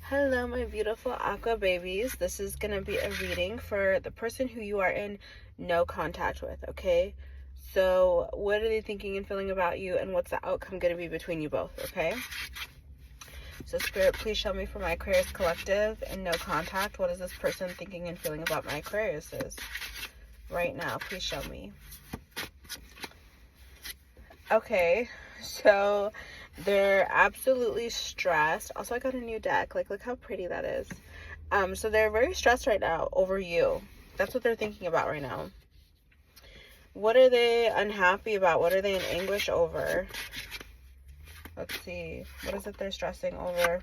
Hello, my beautiful aqua babies. This is going to be a reading for the person who you are in no contact with, okay? So what are they thinking and feeling about you, and what's the outcome going to be between you both, okay? So Spirit, please show me for my Aquarius collective in no contact. What is this person thinking and feeling about my Aquariuses right now? Please show me. Okay, so they're absolutely stressed. Also, I got a new deck. Like, look how pretty that is. So they're very stressed right now over you. That's what they're thinking about right now. What are they unhappy about? What are they in anguish over? Let's see. What is it they're stressing over?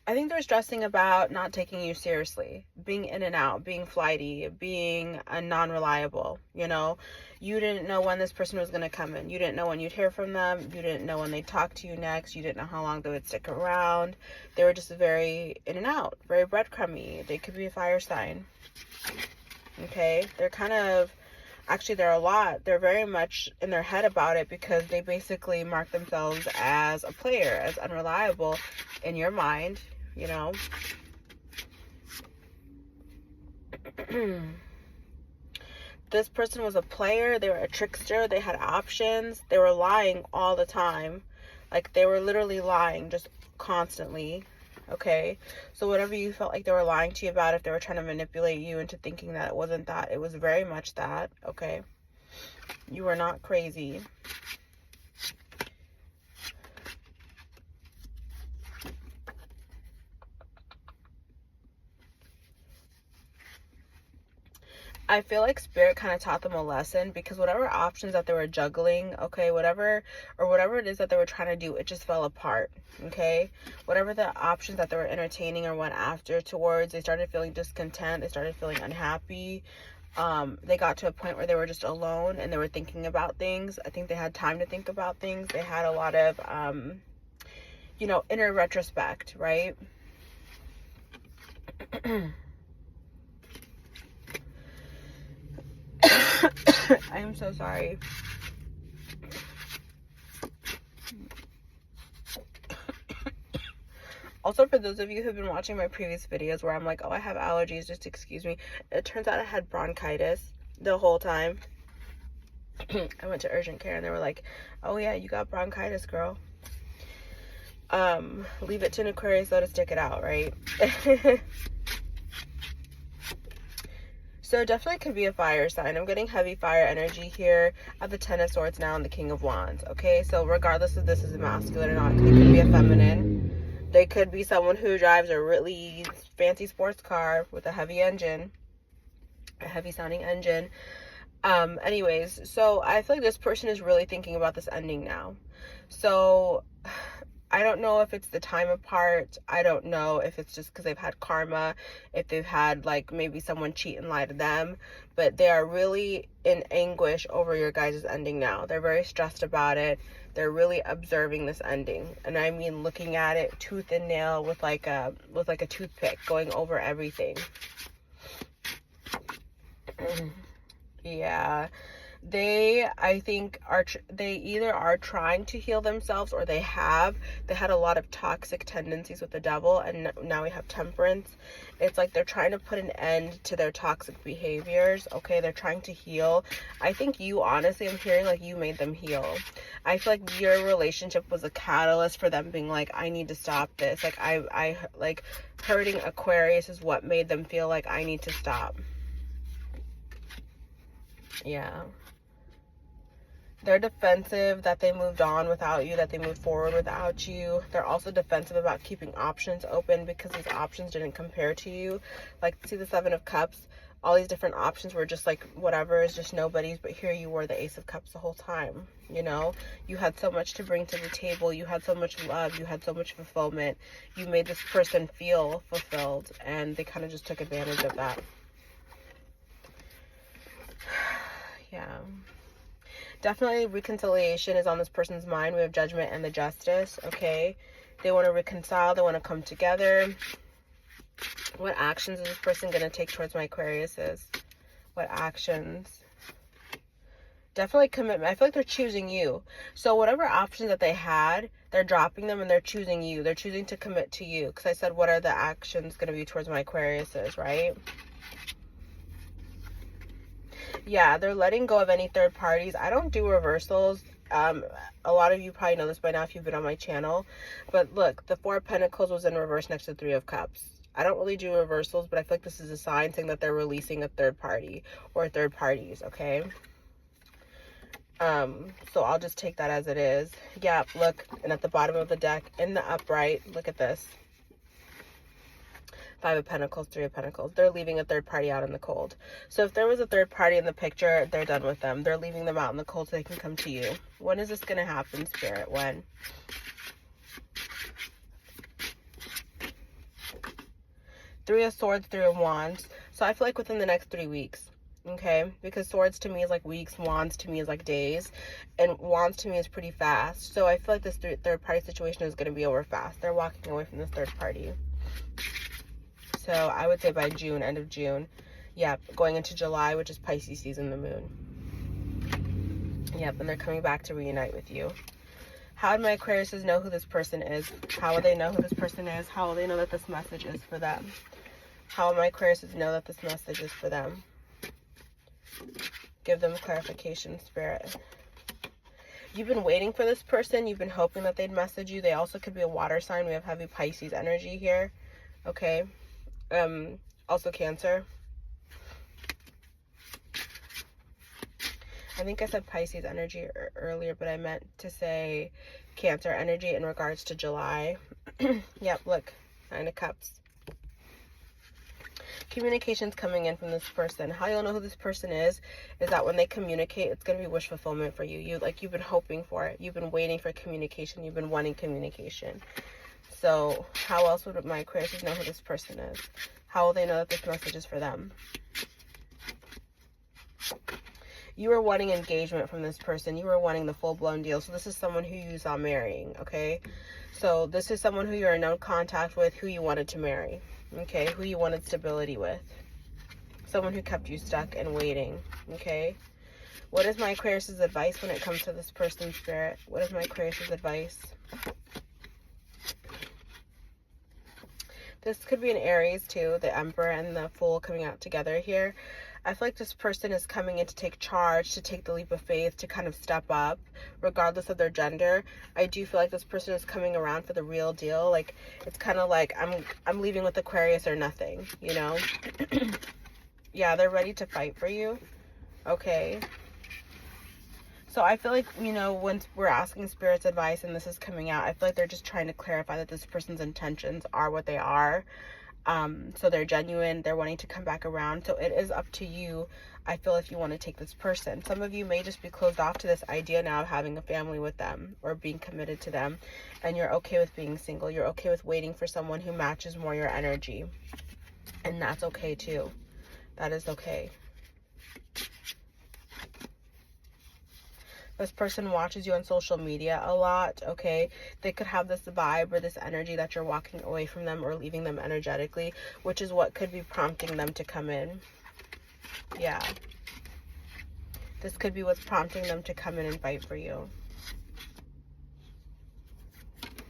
I think they're stressing about not taking you seriously, being in and out, being flighty, being non-reliable, you know? You didn't know when this person was going to come in. You didn't know when you'd hear from them. You didn't know when they'd talk to you next. You didn't know how long they would stick around. They were just very in and out, very breadcrumby. They could be a fire sign, okay? They're kind of, actually, they're a lot. They're very much in their head about it because they basically mark themselves as a player, as unreliable in your mind, you know. This person was a player. They were a trickster. They had options. They were lying all the time. Like, they were literally lying just constantly, okay? So whatever you felt like they were lying to you about, if they were trying to manipulate you into thinking that it wasn't that, it was very much that, okay? You were not crazy. I feel like Spirit kind of taught them a lesson because whatever options that they were juggling, okay, whatever it is that they were trying to do, it just fell apart, okay? Whatever the options that they were entertaining or went after towards, they started feeling discontent, they started feeling unhappy. They got to a point where they were just alone and they were thinking about things. I think they had time to think about things. They had a lot of, you know, inner retrospect, right? I am so sorry. Also, for those of you who've been watching my previous videos where I'm like, oh, I have allergies, just excuse me. It turns out I had bronchitis the whole time. I went to urgent care and they were like, oh yeah, you got bronchitis, girl. Leave it to an Aquarius though to stick it out, right? So definitely could be a fire sign. I'm getting heavy fire energy here. I have the 10 of Swords now and the King of Wands. Okay, so regardless if this is a masculine or not, it could be a feminine. They could be someone who drives a really fancy sports car with a heavy engine, a heavy sounding engine. Anyways, so I feel like this person is really thinking about this ending now. So I don't know if it's the time apart. I don't know if it's just because they've had karma, if they've had like maybe someone cheat and lie to them, but they are really in anguish over your guys' ending now. They're very stressed about it. They're really observing this ending. And I mean looking at it tooth and nail with like a toothpick, going over everything. Yeah. I think they either are trying to heal themselves or they had a lot of toxic tendencies with the devil, and now we have Temperance. It's like they're trying to put an end to their toxic behaviors, okay? They're trying to heal. I think you, honestly, I'm hearing like you made them heal. I feel like your relationship was a catalyst for them being like, I need to stop this. Like I like hurting Aquarius is what made them feel like I need to stop. Yeah. They're defensive that they moved on without you, that they moved forward without you. They're also defensive about keeping options open because these options didn't compare to you. Like, see the 7 of Cups? All these different options were just like, whatever, is just nobody's. But here you were the Ace of Cups the whole time, you know? You had so much to bring to the table. You had so much love. You had so much fulfillment. You made this person feel fulfilled, and they kind of just took advantage of that. Yeah. Definitely reconciliation is on this person's mind. We have Judgment and the Justice, okay? They want to reconcile. They want to come together. What actions is this person going to take towards my Aquariuses? What actions? Definitely commitment. I feel like they're choosing you. So whatever options that they had, They're dropping them and they're choosing you. They're choosing to commit to you. Because I said, what are the actions going to be towards my Aquariuses, right? Yeah, they're letting go of any third parties. I don't do reversals. A lot of you probably know this by now if you've been on my channel. But look, the 4 of Pentacles was in reverse next to 3 of Cups. I don't really do reversals, but I feel like this is a sign saying that they're releasing a third party or third parties, okay? So I'll just take that as it is. Yeah, look, and at the bottom of the deck, in the upright, look at this. 5 of Pentacles, 3 of Pentacles. They're leaving a third party out in the cold. So if there was a third party in the picture, they're done with them. They're leaving them out in the cold so they can come to you. When is this going to happen, Spirit? When? Three of Swords, 3 of Wands. So I feel like within the next 3 weeks. Okay, because swords to me is like weeks, wands to me is like days, and wands to me is pretty fast. So I feel like this third party situation is going to be over fast. They're walking away from this third party. So I would say by June, end of June. Yeah, going into July, which is Pisces season, the moon. Yep, and they're coming back to reunite with you. How would my Aquariuses know who this person is? How will they know who this person is? How will they know that this message is for them? How will my Aquariuses know that this message is for them? Give them clarification, Spirit. You've been waiting for this person. You've been hoping that they'd message you. They also could be a water sign. We have heavy Pisces energy here. Okay. Also Cancer. I think I said Pisces energy earlier, but I meant to say Cancer energy in regards to July. Yep, look. 9 of Cups. Communication's coming in from this person. How you'll know who this person is that when they communicate, it's going to be wish fulfillment for you. You've been hoping for it. You've been waiting for communication. You've been wanting communication. So how else would my Aquarius know who this person is? How will they know that this message is for them? You were wanting engagement from this person. You were wanting the full-blown deal. So this is someone who you saw marrying, okay? So this is someone who you're in no contact with, who you wanted to marry. Okay, who you wanted stability with. Someone who kept you stuck and waiting. Okay. What is my Aquarius's advice when it comes to this person, Spirit? What is my Aquarius's advice? This could be an Aries too, the Emperor and the Fool coming out together here. I feel like this person is coming in to take charge, to take the leap of faith, to kind of step up, regardless of their gender. I do feel like this person is coming around for the real deal. Like, it's kind of like, I'm leaving with Aquarius or nothing, you know? Yeah, they're ready to fight for you. Okay. So I feel like, you know, when we're asking Spirit's advice and this is coming out, I feel like they're just trying to clarify that this person's intentions are what they are. So they're genuine, they're wanting to come back around. So it is up to you, I feel, if you want to take this person. Some of you may just be closed off to this idea now of having a family with them or being committed to them, and you're okay with being single. You're okay with waiting for someone who matches more your energy, and that's okay too. That is okay. This person watches you on social media a lot, okay? They could have this vibe or this energy that you're walking away from them or leaving them energetically, which is what could be prompting them to come in. Yeah. This could be what's prompting them to come in and fight for you.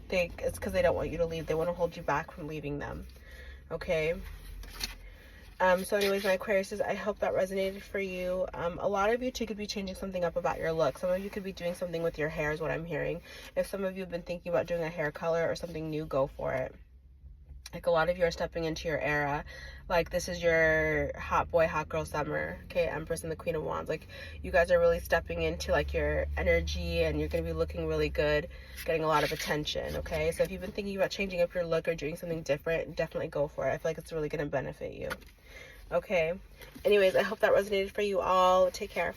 It's because they don't want you to leave. They want to hold you back from leaving them, okay? So anyways, my Aquariuses, I hope that resonated for you. A lot of you too could be changing something up about your look. Some of you could be doing something with your hair is what I'm hearing. If some of you have been thinking about doing a hair color or something new, go for it. Like, a lot of you are stepping into your era. Like, this is your hot boy, hot girl summer. Okay, Empress and the Queen of Wands. Like, you guys are really stepping into, like, your energy, and you're going to be looking really good, getting a lot of attention, okay? So if you've been thinking about changing up your look or doing something different, definitely go for it. I feel like it's really going to benefit you. Okay. Anyways, I hope that resonated for you all. Take care.